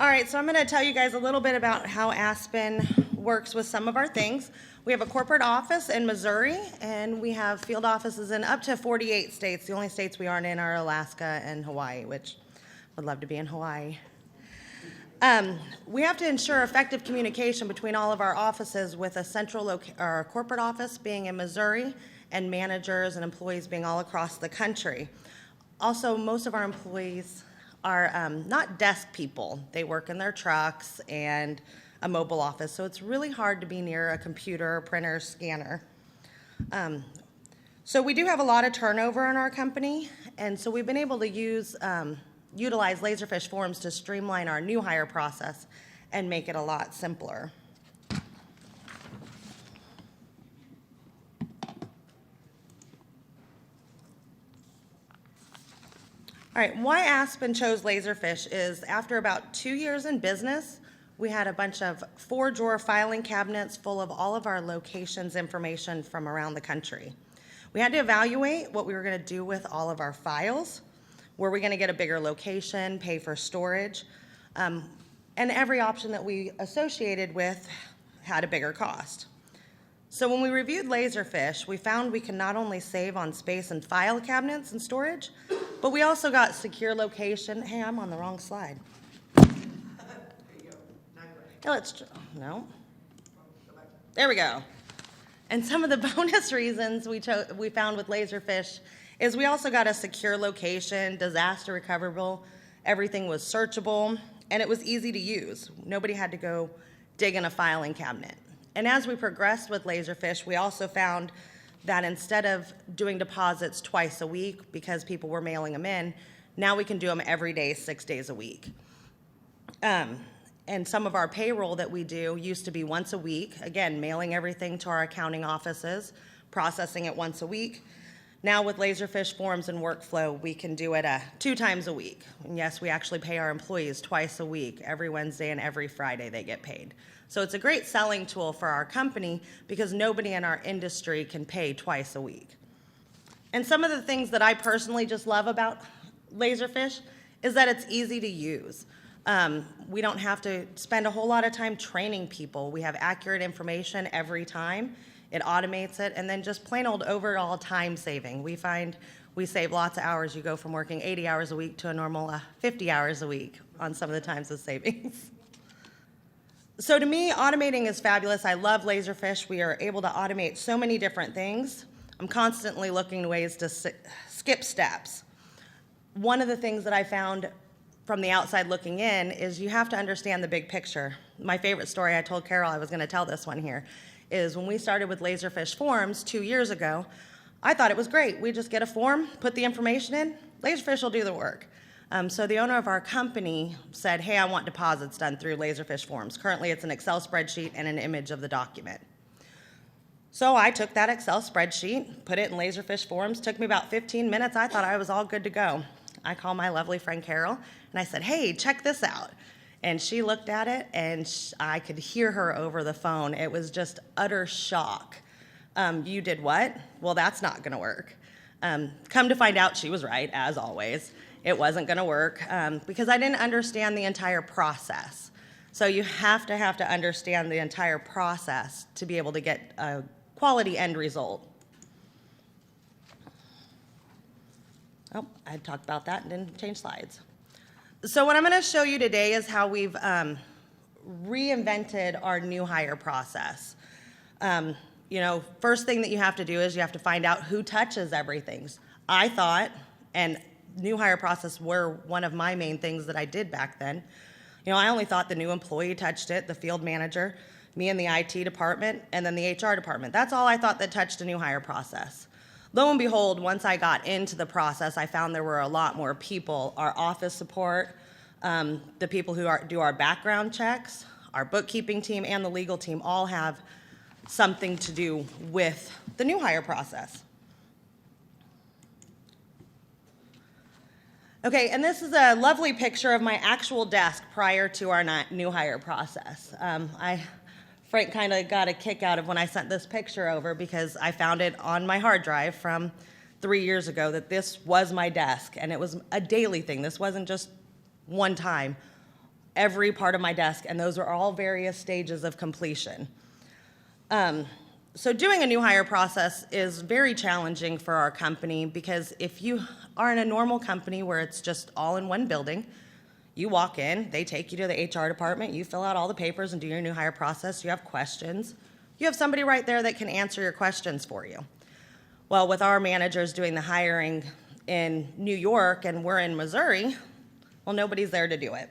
All right, so I'm going to tell you guys a little bit about how Aspen works with some of our things. We have a corporate office in Missouri, and we have field offices in up to 48 states. The only states we aren't in are Alaska and Hawaii, which would love to be in Hawaii. We have to ensure effective communication between all of our offices, with a central our corporate office being in Missouri and managers and employees being all across the country. Also, most of our employees are not desk people. They work in their trucks and a mobile office, so it's really hard to be near a computer, printer, scanner. So we do have a lot of turnover in our company, and so we've been able to utilize Laserfiche Forms to streamline our new hire process and make it a lot simpler. All right, why Aspen chose Laserfiche is after about 2 years in business, we had a bunch of 4-drawer filing cabinets full of all of our locations information from around the country. We had to evaluate what we were going to do with all of our files. Were we going to get a bigger location, pay for storage? And every option that we associated with had a bigger cost. So when we reviewed Laserfiche, we found we can not only save on space and file cabinets and storage, but we also got secure location. Hey, I'm on the wrong slide. No. There we go. And some of the bonus reasons we found with Laserfiche is we also got a secure location, disaster recoverable, everything was searchable, and it was easy to use. Nobody had to go dig in a filing cabinet. And as we progressed with Laserfiche, we also found that instead of doing deposits twice a week because people were mailing them in, now we can do them every day, 6 days a week. And some of our payroll that we do used to be once a week, again, mailing everything to our accounting offices, processing it once a week. Now with Laserfiche Forms and Workflow, we can do it 2 times a week. And yes, we actually pay our employees twice a week. Every Wednesday and every Friday they get paid. So it's a great selling tool for our company because nobody in our industry can pay twice a week. And some of the things that I personally just love about Laserfiche is that it's easy to use. We don't have to spend a whole lot of time training people. We have accurate information every time. It automates it, and then just plain old overall time saving. We find we save lots of hours. You go from working 80 hours a week to a normal 50 hours a week on some of the times of savings. So to me, automating is fabulous. I love Laserfiche. We are able to automate so many different things. I'm constantly looking ways to skip steps. One of the things that I found from the outside looking in is you have to understand the big picture. My favorite story, I told Carol I was going to tell this one here, is when we started with Laserfiche Forms 2 years ago, I thought it was great. We just get a form, put the information in, Laserfiche will do the work. So the owner of our company said, hey, I want deposits done through Laserfiche Forms. Currently, it's an Excel spreadsheet and an image of the document. So I took that Excel spreadsheet, put it in Laserfiche Forms. Took me about 15 minutes. I thought I was all good to go. I called my lovely friend Carol, and I said, hey, check this out. And she looked at it, and I could hear her over the phone. It was just utter shock. You did what? Well, that's not going to work. Come to find out, she was right, as always. It wasn't going to work because I didn't understand the entire process. So you have to understand the entire process to be able to get a quality end result. Oh, I talked about that and didn't change slides. So what I'm going to show you today is how we've reinvented our new hire process. First thing that you have to do is you have to find out who touches everything. I thought, and new hire process were one of my main things that I did back then. I only thought the new employee touched it, the field manager, me and the IT department, and then the HR department. That's all I thought that touched a new hire process. Lo and behold, once I got into the process, I found there were a lot more people. Our office support, the people who do our background checks, our bookkeeping team, and the legal team all have something to do with the new hire process. Okay, and this is a lovely picture of my actual desk prior to our new hire process. Frank kind of got a kick out of when I sent this picture over because I found it on my hard drive from 3 years ago that this was my desk, and it was a daily thing. This wasn't just one time. every part of my desk, and those are all various stages of completion. So doing a new hire process is very challenging for our company, because if you are in a normal company where it's just all in one building, you walk in, they take you to the HR department, you fill out all the papers and do your new hire process, you have questions, you have somebody right there that can answer your questions for you. Well, with our managers doing the hiring in New York and we're in Missouri, well, nobody's there to do it.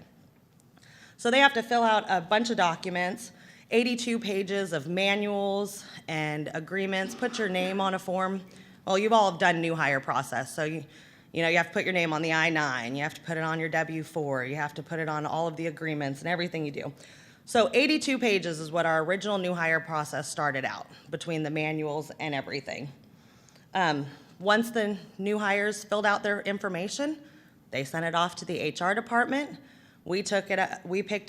So they have to fill out a bunch of documents, 82 pages of manuals and agreements, put your name on a form. Well, you've all done new hire process, so you have to put your name on the I-9, you have to put it on your W-4, you have to put it on all of the agreements and everything you do. So 82 pages is what our original new hire process started out, between the manuals and everything. Once the new hires filled out their information, they sent it off to the HR department. We picked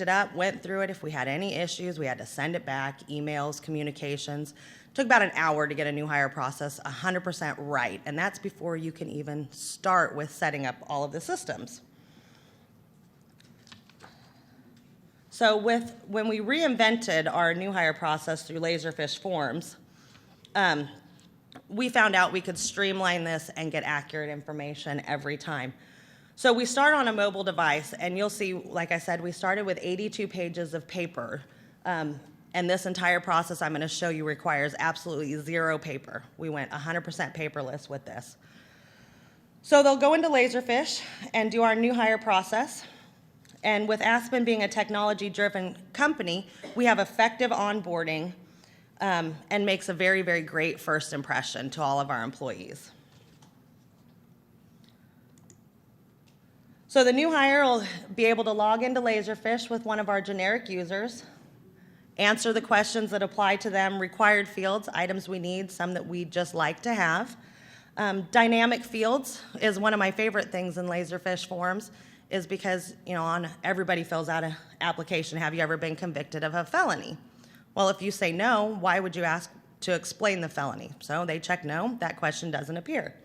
it up, went through it. If we had any issues, we had to send it back, emails, communications. It took about an hour to get a new hire process 100% right, and that's before you can even start with setting up all of the systems. So when we reinvented our new hire process through Laserfiche Forms, we found out we could streamline this and get accurate information every time. So we start on a mobile device, and you'll see, like I said, we started with 82 pages of paper. And this entire process I'm going to show you requires absolutely zero paper. We went 100% paperless with this. So they'll go into Laserfiche and do our new hire process. And with Aspen being a technology-driven company, we have effective onboarding and makes a very, very great first impression to all of our employees. So the new hire will be able to log into Laserfiche with one of our generic users, answer the questions that apply to them, required fields, items we need, some that we'd just like to have. Dynamic fields is one of my favorite things in Laserfiche Forms, is because, everybody fills out an application, have you ever been convicted of a felony? Well, if you say no, why would you ask to explain the felony? So they check no, that question doesn't appear.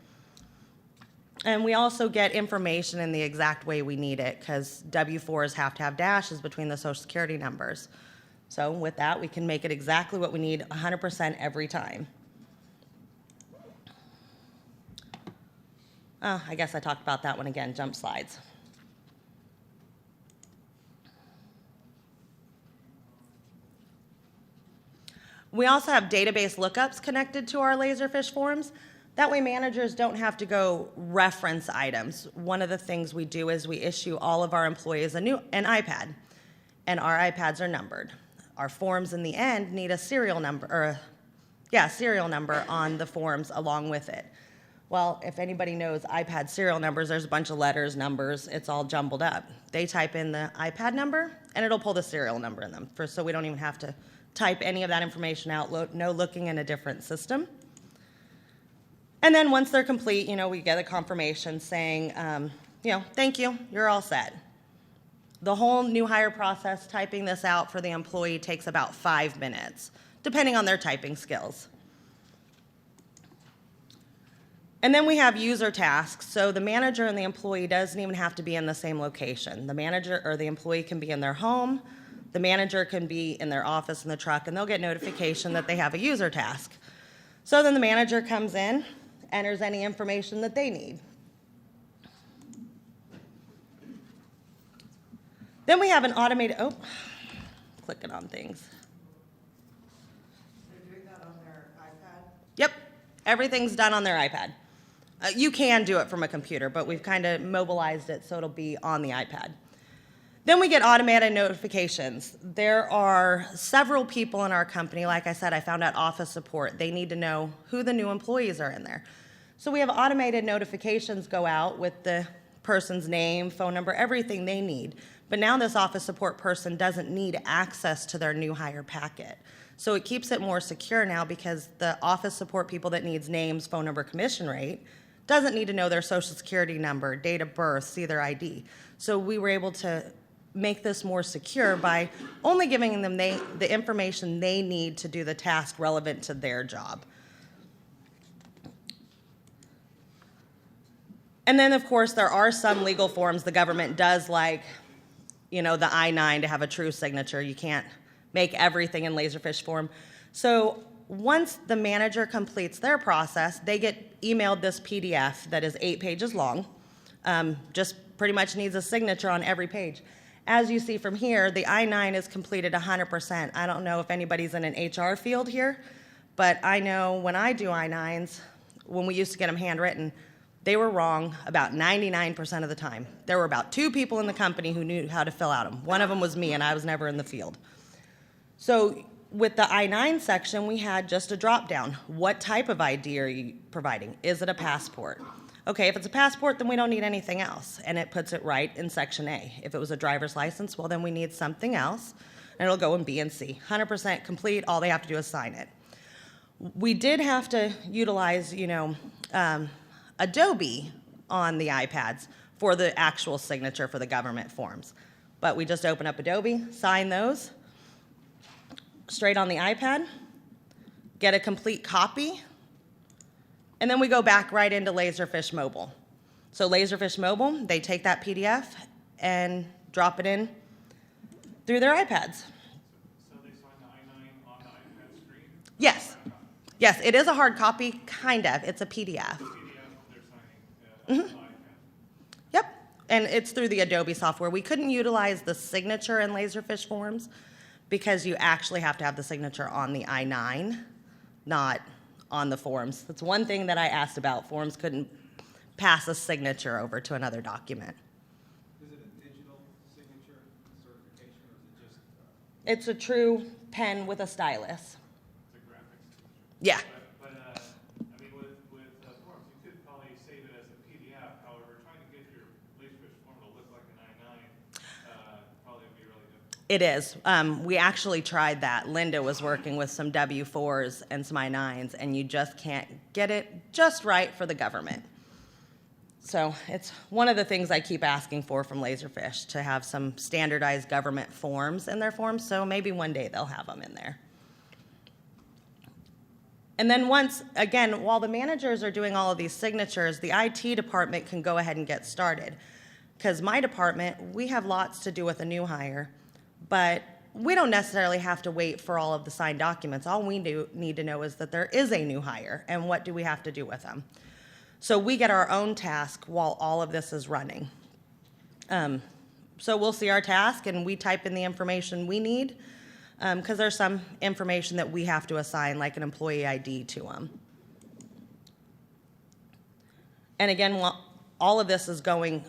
And we also get information in the exact way we need it, because W-4s have to have dashes between the Social Security numbers. So with that, we can make it exactly what we need 100% every time. Oh, I guess I talked about that one again, jump slides. We also have database lookups connected to our Laserfiche Forms. That way managers don't have to go reference items. One of the things we do is we issue all of our employees an iPad, and our iPads are numbered. Our forms in the end need a serial number, serial number on the forms along with it. Well, if anybody knows iPad serial numbers, there's a bunch of letters, numbers, it's all jumbled up. They type in the iPad number, and it'll pull the serial number in them, so we don't even have to type any of that information out, no looking in a different system. And then once they're complete, we get a confirmation saying, thank you, you're all set. The whole new hire process, typing this out for the employee, takes about 5 minutes, depending on their typing skills. And then we have user tasks. So the manager and the employee doesn't even have to be in the same location. The manager or the employee can be in their home, the manager can be in their office in the truck, and they'll get notification that they have a user task. So then the manager comes in, enters any information that they need. Then we have an automated, clicking on things. They're doing that on their iPad? Yep, everything's done on their iPad. You can do it from a computer, but we've kind of mobilized it so it'll be on the iPad. Then we get automated notifications. There are several people in our company, like I said, I found out office support. They need to know who the new employees are in there. So we have automated notifications go out with the person's name, phone number, everything they need. But now this office support person doesn't need access to their new hire packet. So it keeps it more secure now, because the office support people that needs names, phone number, commission rate doesn't need to know their Social Security number, date of birth, see their ID. So we were able to make this more secure by only giving them the information they need to do the task relevant to their job. And then, of course, there are some legal forms the government does like the I-9 to have a true signature. You can't make everything in Laserfiche form. So once the manager completes their process, they get emailed this PDF that is 8 pages long. Just pretty much needs a signature on every page. As you see from here, the I-9 is completed 100%. I don't know if anybody's in an HR field here, but I know when I do I-9s, when we used to get them handwritten, they were wrong about 99% of the time. There were about 2 people in the company who knew how to fill out them. One of them was me, and I was never in the field. So with the I-9 section, we had just a drop down. What type of ID are you providing? Is it a passport? Okay, if it's a passport, then we don't need anything else, and it puts it right in section A. If it was a driver's license, well, then we need something else, and it'll go in B and C. 100% complete, all they have to do is sign it. We did have to utilize, Adobe on the iPads for the actual signature for the government forms. But we just open up Adobe, sign those, straight on the iPad, get a complete copy, and then we go back right into Laserfiche Mobile. So Laserfiche Mobile, they take that PDF and drop it in through their iPads. So they sign the I-9 on the iPad screen? Yes. Yes, it is a hard copy, kind of. It's a PDF. The PDF they're signing on the iPad. Yep, and it's through the Adobe software. We couldn't utilize the signature in Laserfiche Forms because you actually have to have the signature on the I-9, not on the forms. That's one thing that I asked about. Forms couldn't pass a signature over to another document. Is it a digital signature certification, or is it just? It's a true pen with a stylus. It's a graphic signature. Yeah. But I mean, with forms, you could probably save it as a PDF. However, trying to get your Laserfiche form to look like an I-9 probably would be really difficult. It is. We actually tried that. Linda was working with some W-4s and some I-9s, and you just can't get it just right for the government. So it's one of the things I keep asking for from Laserfiche, to have some standardized government forms in their forms, so maybe one day they'll have them in there. And then once, again, while the managers are doing all of these signatures, the IT department can go ahead and get started. Because my department, we have lots to do with a new hire, but we don't necessarily have to wait for all of the signed documents. All we need to know is that there is a new hire, and what do we have to do with them. So we get our own task while all of this is running. So we'll see our task, and we type in the information we need, because there's some information that we have to assign, like an employee ID to them. And again, while all of this is going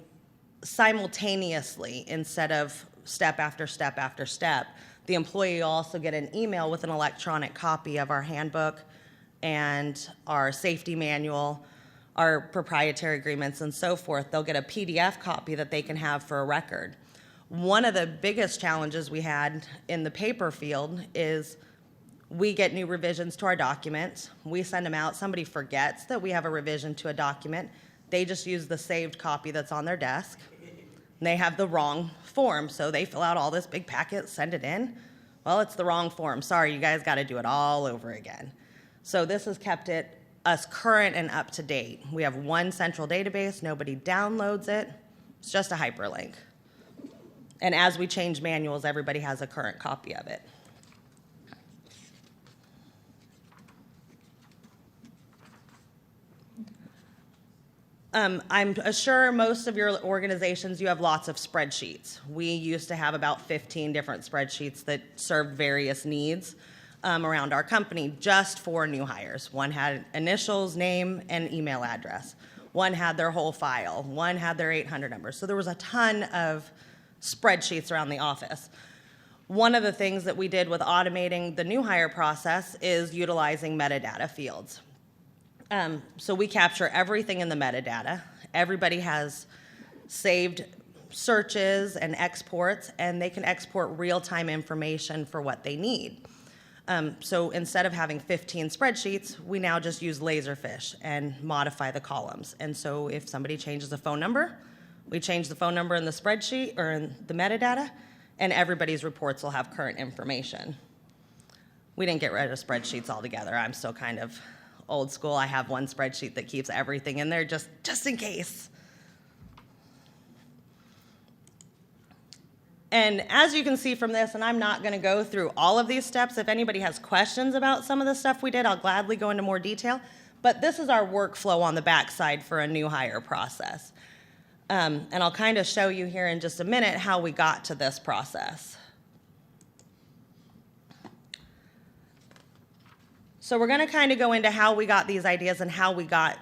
simultaneously instead of step after step after step, the employee will also get an email with an electronic copy of our handbook and our safety manual, our proprietary agreements, and so forth. They'll get a PDF copy that they can have for a record. One of the biggest challenges we had in the paper field is we get new revisions to our documents. We send them out. Somebody forgets that we have a revision to a document. They just use the saved copy that's on their desk. And they have the wrong form, so they fill out all this big packet, send it in. Well, it's the wrong form. Sorry, you guys got to do it all over again. So this has kept us current and up to date. We have one central database. Nobody downloads it. It's just a hyperlink. And as we change manuals, everybody has a current copy of it. I'm sure most of your organizations, you have lots of spreadsheets. We used to have about 15 different spreadsheets that served various needs around our company just for new hires. One had initials, name, and email address. One had their whole file. One had their 800 numbers. So there was a ton of spreadsheets around the office. One of the things that we did with automating the new hire process is utilizing metadata fields. So we capture everything in the metadata. Everybody has saved searches and exports, and they can export real-time information for what they need. So instead of having 15 spreadsheets, we now just use Laserfiche and modify the columns. And so if somebody changes a phone number, we change the phone number in the spreadsheet or in the metadata, and everybody's reports will have current information. We didn't get rid of spreadsheets altogether. I'm still kind of old school. I have one spreadsheet that keeps everything in there just in case. And as you can see from this, and I'm not going to go through all of these steps, if anybody has questions about some of the stuff we did, I'll gladly go into more detail. But this is our workflow on the backside for a new hire process. And I'll kind of show you here in just a minute how we got to this process. So we're going to kind of go into how we got these ideas and how we got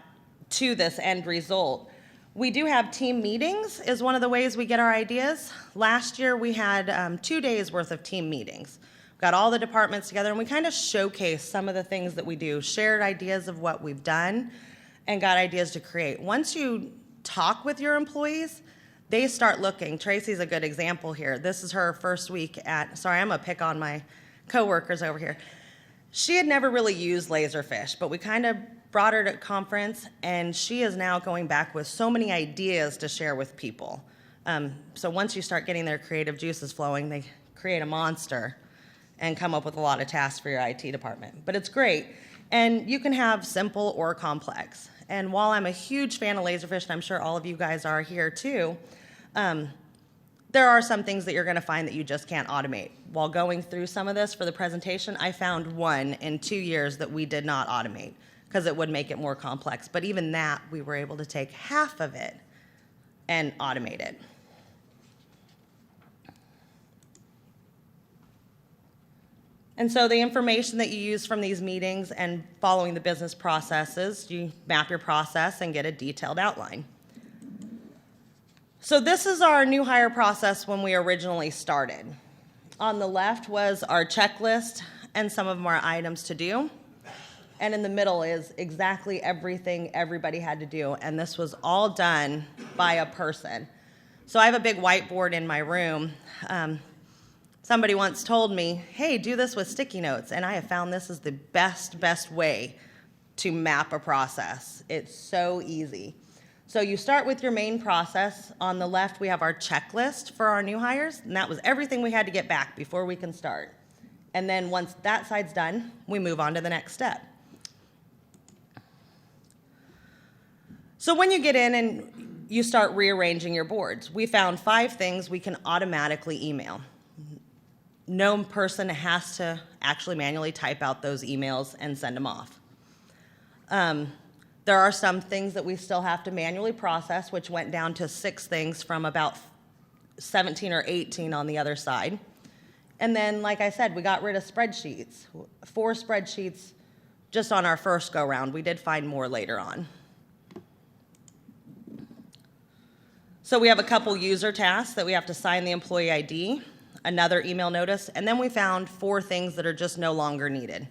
to this end result. We do have team meetings is one of the ways we get our ideas. Last year we had 2 days worth of team meetings. Got all the departments together and we kind of showcased some of the things that we do, shared ideas of what we've done, and got ideas to create. Once you talk with your employees, they start looking. Tracy's a good example here. This is her first week at, sorry, I'm gonna pick on my coworkers over here. She had never really used Laserfiche, but we kind of brought her to a conference, and she is now going back with so many ideas to share with people. So once you start getting their creative juices flowing, they create a monster and come up with a lot of tasks for your IT department. But it's great, and you can have simple or complex. And while I'm a huge fan of Laserfiche, and I'm sure all of you guys are here too, there are some things that you're going to find that you just can't automate. While going through some of this for the presentation, I found one in 2 years that we did not automate because it would make it more complex. But even that, we were able to take half of it and automate it. And so the information that you use from these meetings and following the business processes, you map your process and get a detailed outline. So this is our new hire process when we originally started. On the left was our checklist and some of our items to do. And in the middle is exactly everything everybody had to do. And this was all done by a person. So I have a big whiteboard in my room. Somebody once told me, hey, do this with sticky notes. And I have found this is the best way to map a process. It's so easy. So you start with your main process. On the left, we have our checklist for our new hires, and that was everything we had to get back before we can start. And then once that side's done, we move on to the next step. So when you get in and you start rearranging your boards, we found 5 things we can automatically email. No person has to actually manually type out those emails and send them off. There are some things that we still have to manually process, which went down to 6 things from about 17 or 18 on the other side. And then, like I said, we got rid of spreadsheets. 4 spreadsheets just on our first go-round. We did find more later on. So we have a couple user tasks that we have to sign the employee ID, another email notice, and then we found 4 things that are just no longer needed.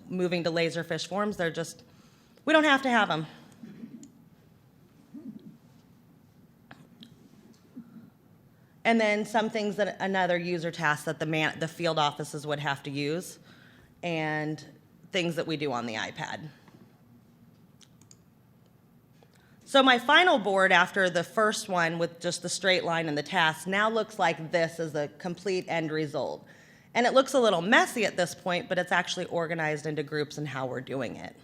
Moving to Laserfiche Forms, they're just, we don't have to have them. And then some things that another user task that the field offices would have to use, and things that we do on the iPad. So my final board after the first one with just the straight line and the tasks now looks like this as a complete end result. And it looks a little messy at this point, but it's actually organized into groups and how we're doing it.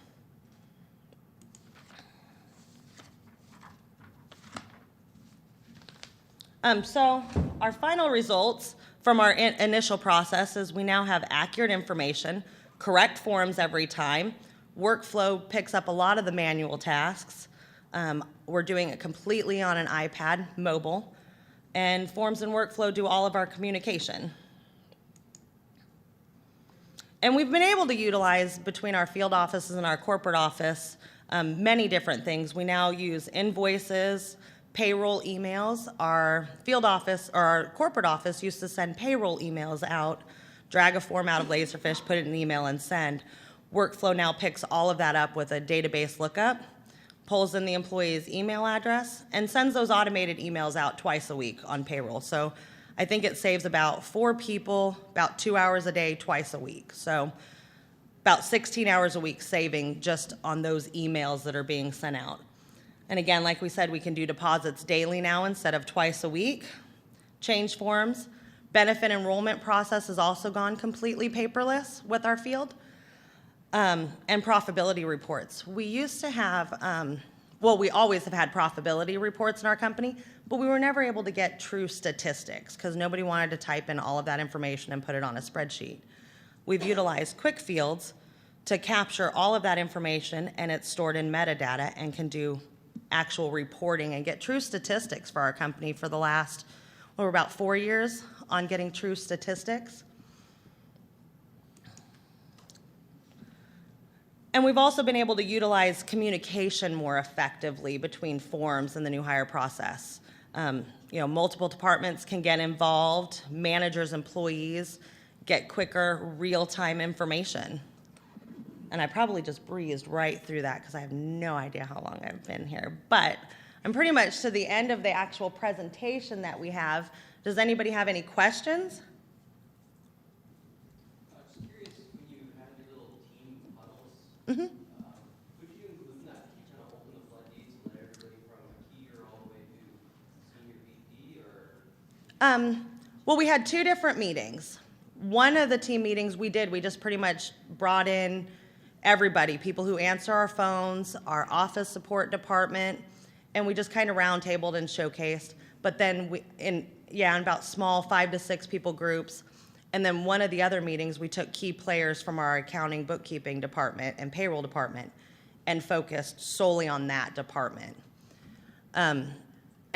So our final results from our initial process is we now have accurate information, correct forms every time. Workflow picks up a lot of the manual tasks. We're doing it completely on an iPad mobile. And Forms and Workflow do all of our communication. And we've been able to utilize between our field offices and our corporate office many different things. We now use invoices, payroll emails. Our field office or our corporate office used to send payroll emails out, drag a form out of Laserfiche, put it in an email, and send. Workflow now picks all of that up with a database lookup, pulls in the employee's email address, and sends those automated emails out twice a week on payroll. So I think it saves about 4 people, about 2 hours a day, twice a week. So about 16 hours a week saving just on those emails that are being sent out. And again, like we said, we can do deposits daily now instead of twice a week. Change forms. Benefit enrollment process has also gone completely paperless with our field. And profitability reports. We used to have well, we always have had profitability reports in our company, but we were never able to get true statistics because nobody wanted to type in all of that information and put it on a spreadsheet. We've utilized quick fields to capture all of that information, and it's stored in metadata and can do actual reporting and get true statistics for our company for the last, well, we're about 4 years on getting true statistics. And we've also been able to utilize communication more effectively between forms and the new hire process. Multiple departments can get involved, managers, employees get quicker, real-time information. And I probably just breezed right through that because I have no idea how long I've been here. But I'm pretty much to the end of the actual presentation that we have. Does anybody have any questions? Just curious, when you had your little team huddles, could you include that? Could you kind of open the floodgates and let everybody from a keyer all the way to senior VP, or? Well, we had 2 different meetings. One of the team meetings we just pretty much brought in everybody, people who answer our phones, our office support department, and we just kind of roundtabled and showcased. But then in about small 5 to 6 people groups. And then one of the other meetings, we took key players from our accounting, bookkeeping department and payroll department and focused solely on that department. And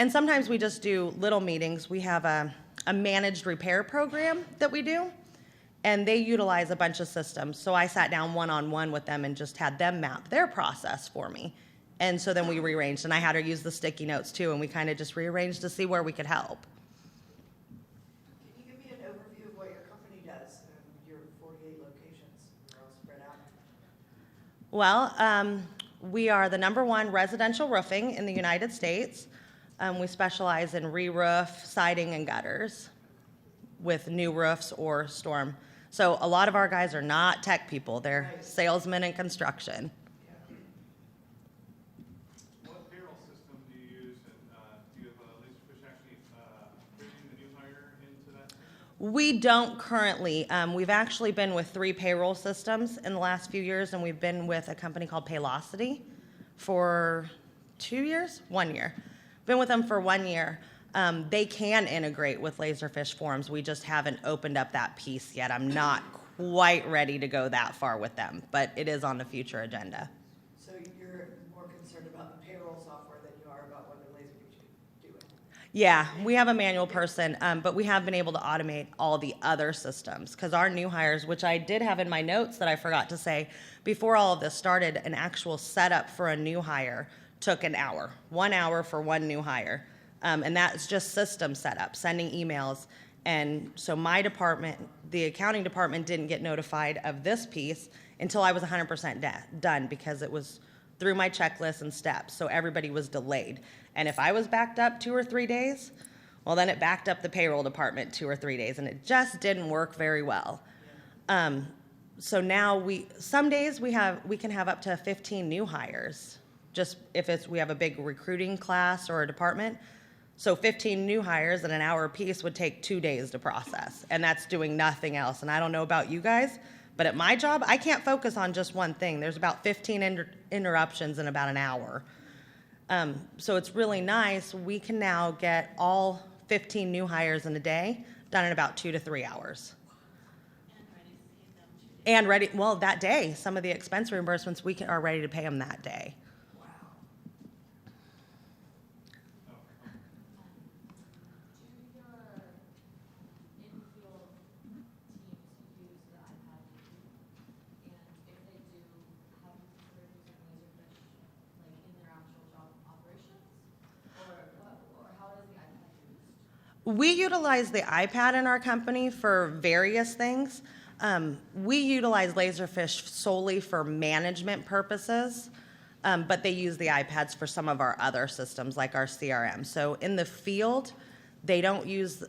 sometimes we just do little meetings. We have a managed repair program that we do, and they utilize a bunch of systems. So I sat down one-on-one with them and just had them map their process for me. And so then we rearranged, and I had her use the sticky notes too, and we kind of just rearranged to see where we could help. Can you give me an overview of what your company does and your 48 locations? They're all spread out. Well, we are the #1 residential roofing in the United States. We specialize in re-roof, siding, and gutters with new roofs or storm. So a lot of our guys are not tech people. They're salesmen in construction. What payroll system do you use, and do you have Laserfiche actually bringing the new hire into that system? We don't currently. We've actually been with 3 payroll systems in the last few years, and we've been with a company called Paylocity for 2 years? 1 year. Been with them for 1 year. They can integrate with Laserfiche Forms. We just haven't opened up that piece yet. I'm not quite ready to go that far with them, but it is on the future agenda. So you're more concerned about the payroll software than you are about what the Laserfiche is doing? Yeah, we have a manual person, but we have been able to automate all the other systems because our new hires, which I did have in my notes that I forgot to say, before all of this started, an actual setup for a new hire took an hour, 1 hour for one new hire. And that's just system setup, sending emails. And so my department, the accounting department, didn't get notified of this piece until I was 100% done because it was through my checklist and steps. So everybody was delayed. And if I was backed up 2 or 3 days, well, then it backed up the payroll department 2 or 3 days. And it just didn't work very well. So now some days we can have up to 15 new hires, just if we have a big recruiting class or a department. So 15 new hires at an hour apiece would take 2 days to process, and that's doing nothing else. And I don't know about you guys, but at my job, I can't focus on just one thing. There's about 15 interruptions in about an hour. So it's really nice. We can now get all 15 new hires in a day done in about 2 to 3 hours. And ready, well, that day, some of the expense reimbursements, are ready to pay them that day. We utilize the iPad in our company for various things. We utilize Laserfiche solely for management purposes, but they use the iPads for some of our other systems like our CRM. So in the field, they don't use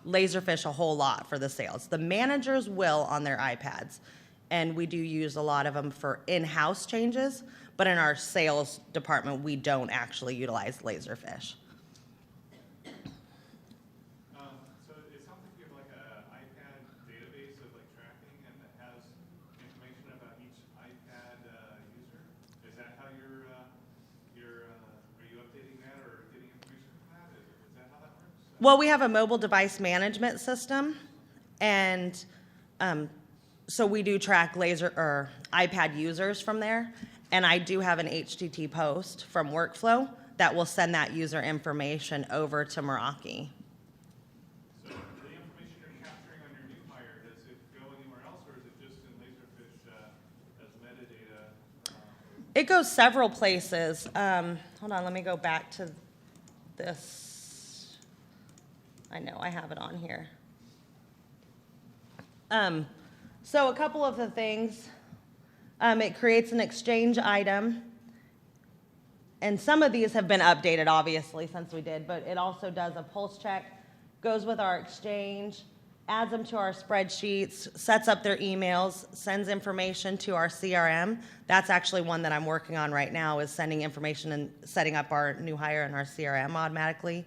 Laserfiche a whole lot for the sales. The managers will on their iPads, and we do use a lot of them for in-house changes, but in our sales department, we don't actually utilize Laserfiche. So it sounds like you have like an iPad database of like tracking and that has information about each iPad user. Is that how you're Well, we have a mobile device management system, and so we do track laser or iPad users from there, and I do have an HTTP post from Workflow that will send that user information over to Meraki. So the information you're capturing on your new hire, does it go anywhere else, or is it just in Laserfiche as metadata? It goes several places. Hold on, let me go back to this. I know I have it on here. So a couple of the things, it creates an exchange item, and some of these have been updated, obviously, since we did, but it also does a pulse check, goes with our exchange, adds them to our spreadsheets, sets up their emails, sends information to our CRM. That's actually one that I'm working on right now, is sending information and setting up our new hire in our CRM automatically,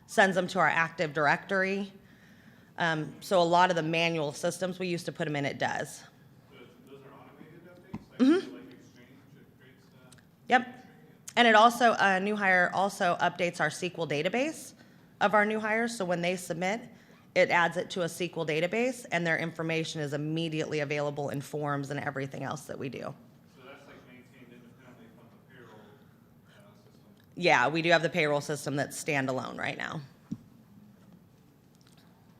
sends them to our Active Directory. So a lot of the manual systems we used to put them in, it does. So those are automated updates? Like Exchange, it creates Yep. And it also, new hire also updates our SQL database of our new hires. So when they submit, it adds it to a SQL database, and their information is immediately available in forms and everything else that we do. So that's like maintained independently from the payroll system? Yeah, we do have the payroll system that's standalone right now.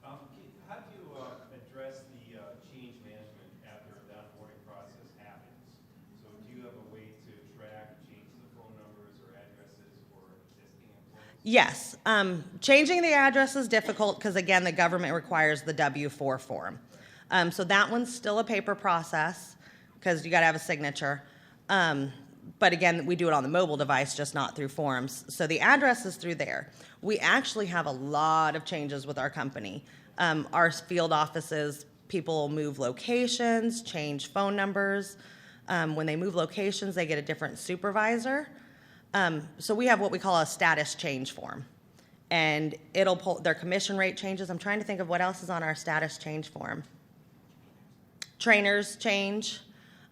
How do you address the change management after the onboarding process happens? So do you have a way to track changes of phone numbers or addresses for existing employees? Yes, changing the address is difficult because, again, the government requires the W-4 form. So that one's still a paper process because you got to have a signature. But again, we do it on the mobile device, just not through forms. So the address is through there. We actually have a lot of changes with our company. Our field offices, people move locations, change phone numbers. When they move locations, they get a different supervisor. So we have what we call a status change form, and it'll pull their commission rate changes. I'm trying to think of what else is on our status change form. Trainers change,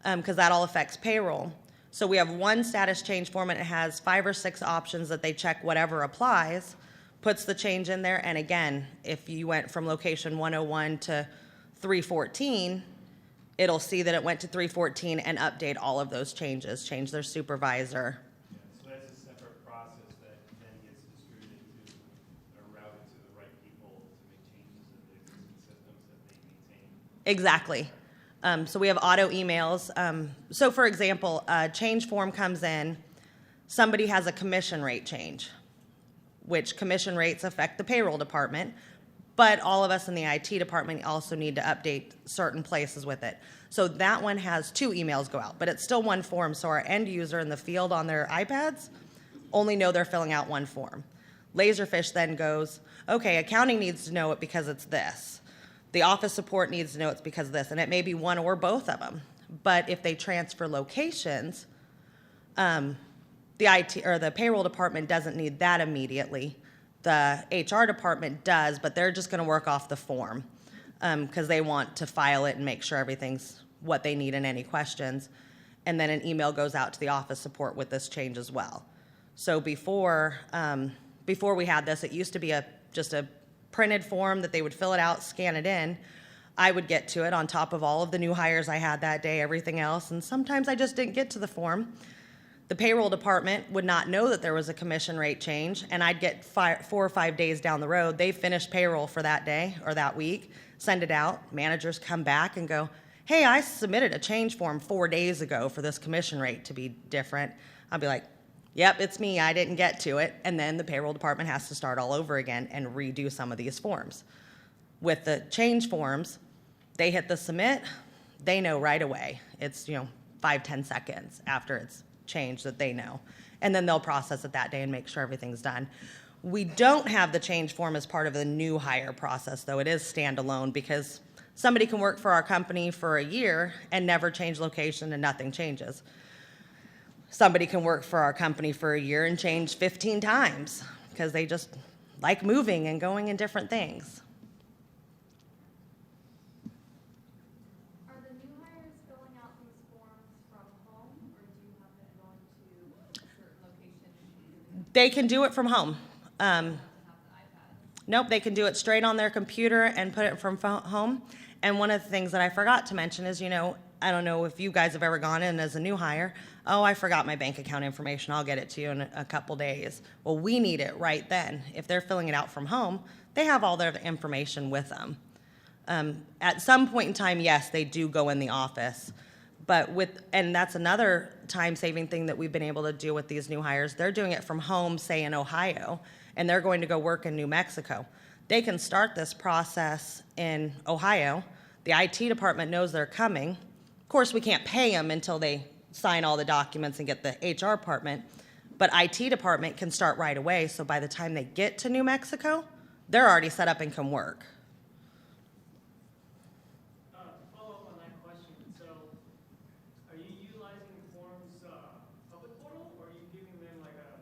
because that all affects payroll. So we have one status change form, and it has 5 or 6 options that they check whatever applies, puts the change in there, and again, if you went from location 101 to 314, it'll see that it went to 314 and update all of those changes, change their supervisor. Yeah, so that's a separate process that then gets distributed to or routed to the right people to make changes in the existing systems that they maintain. Exactly. So we have auto emails. So for example, a change form comes in, somebody has a commission rate change, which commission rates affect the payroll department, but all of us in the IT department also need to update certain places with it. So that one has 2 emails go out, but it's still one form, so our end user in the field on their iPads only know they're filling out one form. Laserfiche then goes, okay, accounting needs to know it because it's this. The office support needs to know it's because of this, and it may be one or both of them. But if they transfer locations, the IT or the payroll department doesn't need that immediately. The HR department does, but they're just going to work off the form because they want to file it and make sure everything's what they need and any questions. And then an email goes out to the office support with this change as well. So before we had this, it used to be just a printed form that they would fill it out, scan it in. I would get to it on top of all of the new hires I had that day, everything else, and sometimes I just didn't get to the form. The payroll department would not know that there was a commission rate change, and I'd get 4 or 5 days down the road. They finished payroll for that day or that week, send it out. Managers come back and go, hey, I submitted a change form 4 days ago for this commission rate to be different. I'll be like, yep, it's me, I didn't get to it. And then the payroll department has to start all over again and redo some of these forms. With the change forms, they hit the submit, they know right away. It's 5-10 seconds after it's changed that they know. And then they'll process it that day and make sure everything's done. We don't have the change form as part of the new hire process, though. It is standalone because somebody can work for our company for a year and never change location and nothing changes. Somebody can work for our company for a year and change 15 times because they just like moving and going in different things. Are the new hires filling out these forms from home, or do you have them going to a certain location? They can do it from home. Have the iPad? Nope, they can do it straight on their computer and put it from home. And one of the things that I forgot to mention is, I don't know if you guys have ever gone in as a new hire. Oh, I forgot my bank account information. I'll get it to you in a couple days. Well, we need it right then. If they're filling it out from home, they have all their information with them. At some point in time, yes, they do go in the office. And that's another time-saving thing that we've been able to do with these new hires. They're doing it from home, say in Ohio, and they're going to go work in New Mexico. They can start this process in Ohio. The IT department knows they're coming. Of course, we can't pay them until they sign all the documents and get the HR department, but IT department can start right away, so by the time they get to New Mexico, they're already set up and can work. To follow up on that question, so are you utilizing the forms public portal, or are you giving them like a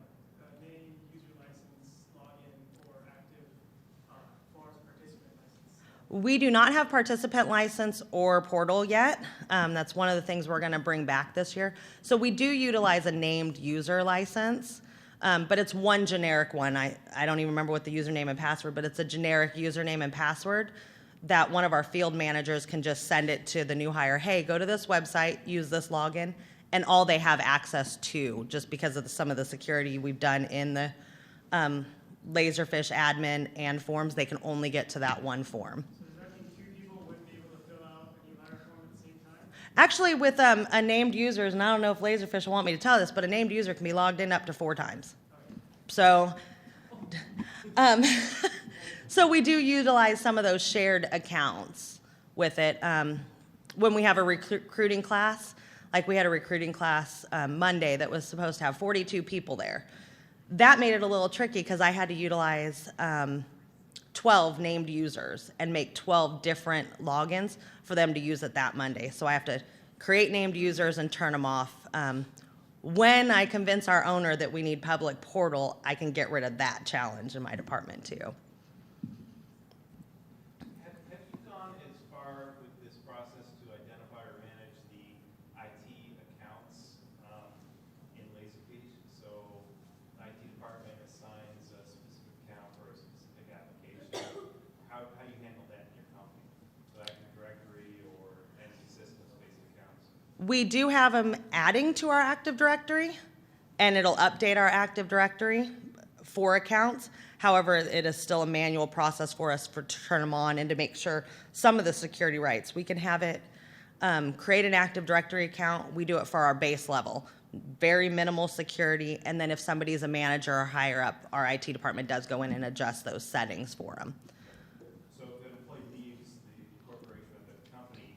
name, user license, login, or active forms participant license? We do not have participant license or portal yet. That's one of the things we're going to bring back this year. So we do utilize a named user license, but it's one generic one. I don't even remember what the username and password, but it's a generic username and password that one of our field managers can just send it to the new hire. Hey, go to this website, use this login, and all they have access to, just because of some of the security we've done in the Laserfiche admin and forms, they can only get to that one form. So does that mean two people wouldn't be able to fill out a new hire form at the same time? Actually, with a named user, and I don't know if Laserfiche will want me to tell this, but a named user can be logged in up to 4 times. So, so we do utilize some of those shared accounts with it. When we have a recruiting class, like we had a recruiting class Monday that was supposed to have 42 people there. That made it a little tricky because I had to utilize 12 named users and make 12 different logins for them to use it that Monday. So I have to create named users and turn them off. When I convince our owner that we need public portal, I can get rid of that challenge in my department too. Have you gone as far with this process to identify or manage the IT accounts in Laserfiche? So the IT department assigns a specific account for a specific application. How do you handle that in your company? So Active Directory or any systems-based accounts? We do have them adding to our Active Directory, and it'll update our Active Directory for accounts. However, it is still a manual process for us to turn them on and to make sure some of the security rights. We can have it create an Active Directory account. We do it for our base level. Very minimal security, and then if somebody's a manager or higher up, our IT department does go in and adjust those settings for them. So if an employee leaves the corporation or the company,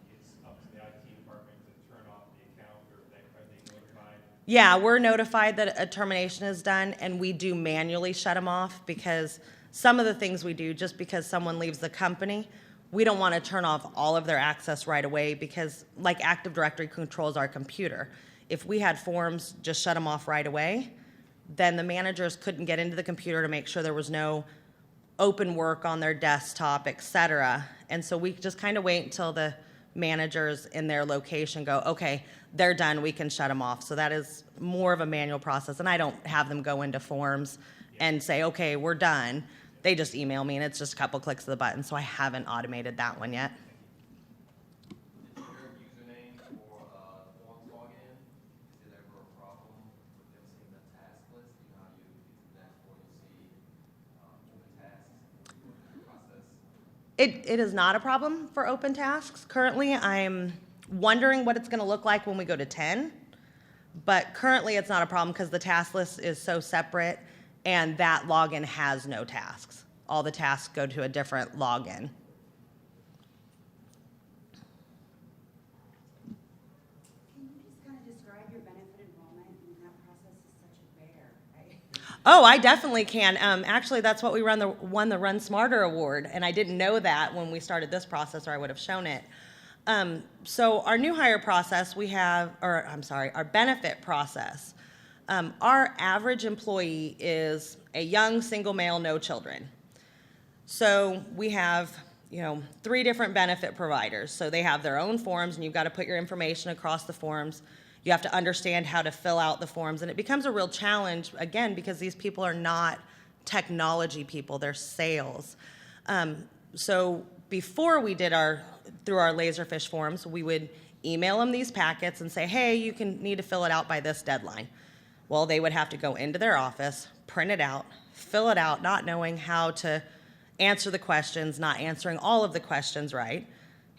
it's up to the IT department to turn off the account, or are they notified? Yeah, we're notified that a termination is done, and we do manually shut them off because some of the things we do, just because someone leaves the company, we don't want to turn off all of their access right away because, like Active Directory controls our computer. If we had forms, just shut them off right away, then the managers couldn't get into the computer to make sure there was no open work on their desktop, et cetera. And so we just kind of wait until the managers in their location go, okay, they're done, we can shut them off. So that is more of a manual process. And I don't have them go into forms and say, okay, we're done. They just email me, and it's just a couple clicks of the button. So I haven't automated that one yet. Did your username for forms login, is it ever a problem with them seeing the task list? You know how you get to the dashboard, you see open tasks, you go through the process? It is not a problem for open tasks. Currently, I'm wondering what it's going to look like when we go to 10. But currently, it's not a problem because the task list is so separate, and that login has no tasks. All the tasks go to a different login. Can you just kind of describe your benefit enrollment? I mean, that process is such a bear, right? Oh, I definitely can. Actually, that's what we won the Run Smarter Award, and I didn't know that when we started this process, or I would have shown it. So our new hire process, our benefit process. Our average employee is a young single male, no children. So we have, 3 different benefit providers. So they have their own forms, and you've got to put your information across the forms. You have to understand how to fill out the forms, and it becomes a real challenge, again, because these people are not technology people, they're sales. So before we did through our Laserfiche forms, we would email them these packets and say, hey, you need to fill it out by this deadline. Well, they would have to go into their office, print it out, fill it out, not knowing how to answer the questions, not answering all of the questions right,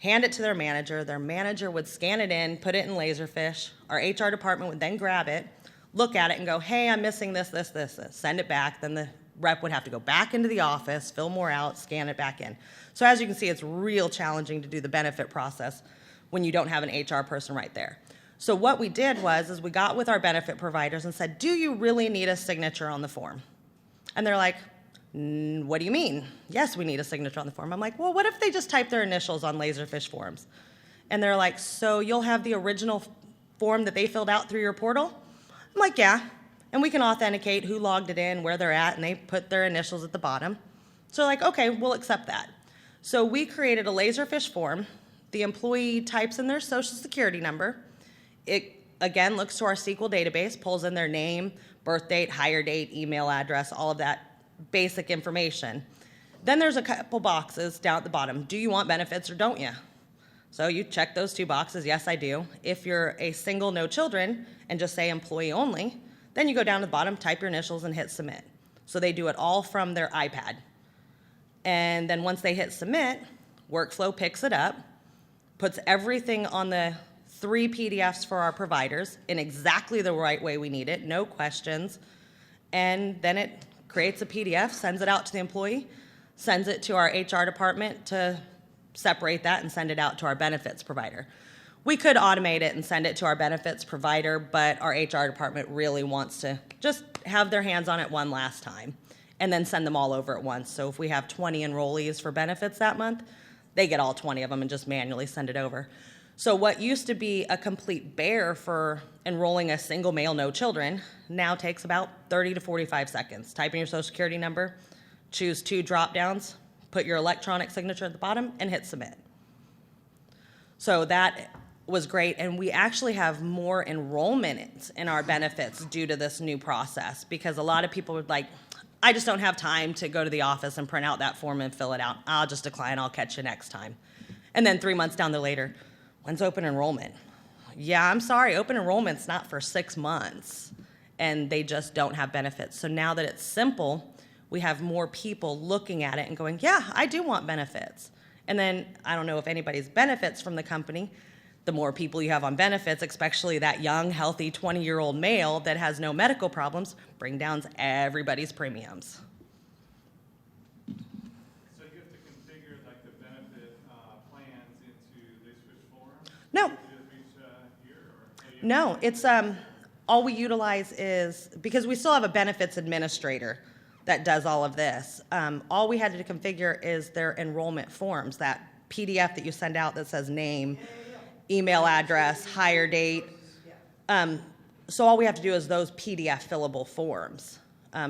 hand it to their manager would scan it in, put it in Laserfiche, our HR department would then grab it, look at it and go, hey, I'm missing this, send it back, then the rep would have to go back into the office, fill more out, scan it back in. So as you can see, it's real challenging to do the benefit process when you don't have an HR person right there. So what we did is we got with our benefit providers and said, do you really need a signature on the form? And they're like, what do you mean? Yes, we need a signature on the form. I'm like, well, what if they just type their initials on Laserfiche forms? And they're like, so you'll have the original form that they filled out through your portal? I'm like, yeah. And we can authenticate who logged it in, where they're at, and they put their initials at the bottom. So like, okay, we'll accept that. So we created a Laserfiche form. The employee types in their social security number. It, again, looks to our SQL database, pulls in their name, birth date, hire date, email address, all of that basic information. Then there's a couple boxes down at the bottom. Do you want benefits or don't you? So you check those two boxes. Yes, I do. If you're a single, no children, and just say employee only, then you go down to the bottom, type your initials, and hit submit. So they do it all from their iPad. And then once they hit submit, Workflow picks it up, puts everything on the 3 PDFs for our providers in exactly the right way we need it, no questions, and then it creates a PDF, sends it out to the employee, sends it to our HR department to separate that and send it out to our benefits provider. We could automate it and send it to our benefits provider, but our HR department really wants to just have their hands on it one last time and then send them all over at once. So if we have 20 enrollees for benefits that month, they get all 20 of them and just manually send it over. So what used to be a complete bear for enrolling a single male, no children, now takes about 30 to 45 seconds. Type in your social security number, choose 2 drop downs, put your electronic signature at the bottom, and hit submit. So that was great, and we actually have more enrollment in our benefits due to this new process, because a lot of people would like, I just don't have time to go to the office and print out that form and fill it out. I'll just decline, I'll catch you next time. And then 3 months down the later, when's open enrollment? Yeah, I'm sorry, open enrollment's not for 6 months, and they just don't have benefits. So now that it's simple, we have more people looking at it and going, yeah, I do want benefits. And then I don't know if anybody's benefits from the company, the more people you have on benefits, especially that young, healthy 20-year-old male that has no medical problems, bring down everybody's premiums. So you have to configure like the benefit plans into Laserfiche Forms? No. To reach here, or No, it's all we utilize is, because we still have a benefits administrator that does all of this. All we had to configure is their enrollment forms, that PDF that you send out that says name, email address, hire date. So all we have to do is those PDF fillable forms.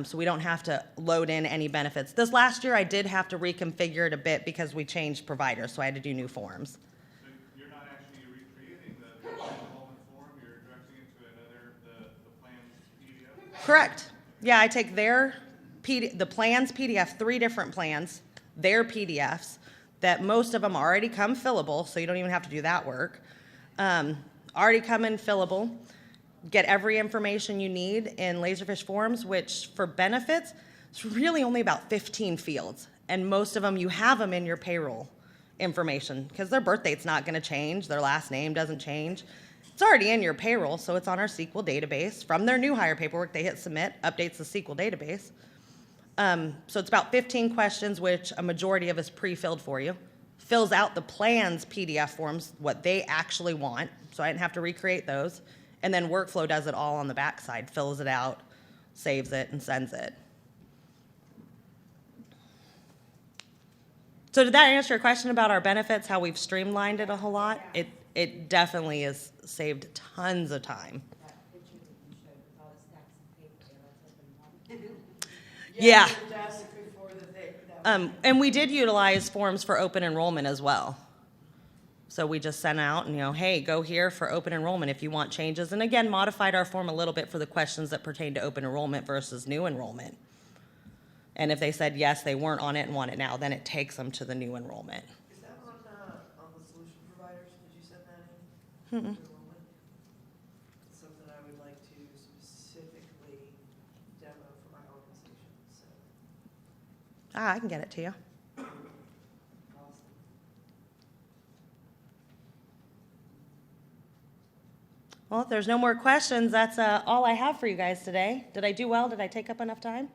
So we don't have to load in any benefits. This last year I did have to reconfigure it a bit because we changed providers, so I had to do new forms. So you're not actually recreating the enrollment form, you're directing it to another, the plans PDF? Correct. Yeah, I take the plans PDF, 3 different plans, their PDFs, that most of them already come fillable, so you don't even have to do that work. Already come in fillable, get every information you need in Laserfiche Forms, which for benefits, it's really only about 15 fields, and most of them, you have them in your payroll information, because their birth date's not gonna change, their last name doesn't change. It's already in your payroll, so it's on our SQL database. From their new hire paperwork, they hit submit, updates the SQL database. So it's about 15 questions, which a majority of is pre-filled for you. Fills out the plans PDF forms, what they actually want, so I didn't have to recreate those. And then Workflow does it all on the backside, fills it out, saves it, and sends it. So did that answer your question about our benefits, how we've streamlined it a whole lot? It definitely has saved tons of time. That picture that you showed with all the stacks of paper, that's open home. Yeah. The desk before the thing. that was- And we did utilize forms for open enrollment as well. So we just sent out and, hey, go here for open enrollment if you want changes. And again, modified our form a little bit for the questions that pertain to open enrollment versus new enrollment. And if they said yes, they weren't on it and want it now, then it takes them to the new enrollment. Is that on the solution providers? Did you send that in? Mm-mm. Enrollment? It's something I would like to specifically demo for my organization, so. I can get it to you. Awesome. Well, if there's no more questions, that's all I have for you guys today. Did I do well? Did I take up enough time?